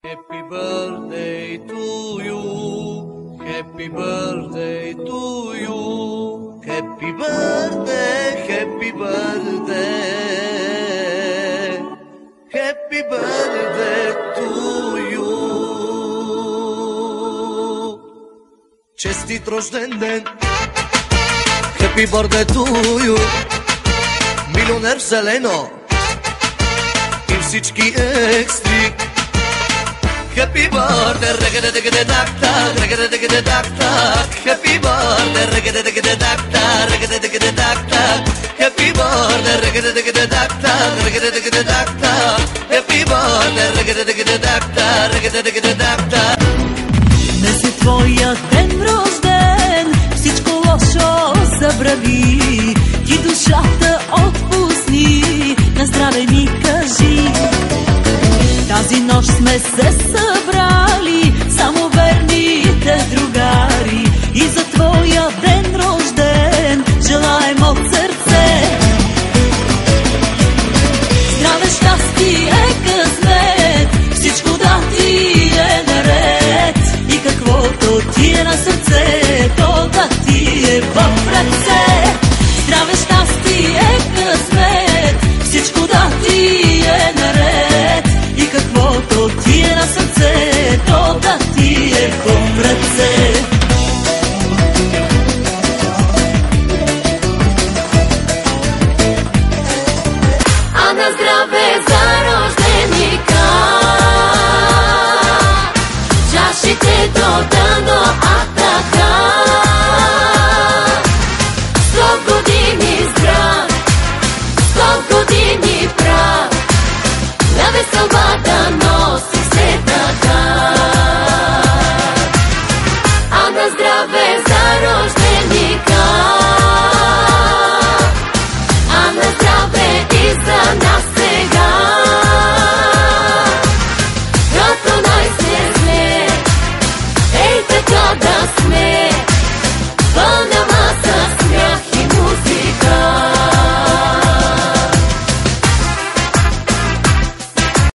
Happy birthday to you. Happy birthday to you. Happy birthday, happy birthday. Happy birthday to you. Честит рожден ден. Happy birthday to you. Милионер вселено и всички екстри. Happy birthday, reggae-digga-digga-dak-tak, reggae-digga-digga-dak-tak. Happy birthday, reggae-digga-digga-dak-tak, reggae-digga-digga-dak-tak. Happy birthday, reggae-digga-digga-dak-tak, reggae-digga-digga-dak-tak. Happy birthday, reggae-digga-digga-dak-tak, reggae-digga-digga-dak-так. Днес е твоя ден рожден, всичко лошо забрави, ти душата отпусни, на здраве ни кажи. Тази нощ сме се събрали, само верните другари, и за твоя ден рожден желаем от сърце. Здраве, щастие, късмет, всичко да ти е наред, и каквото ти е на сърце, то да ти е в ръце.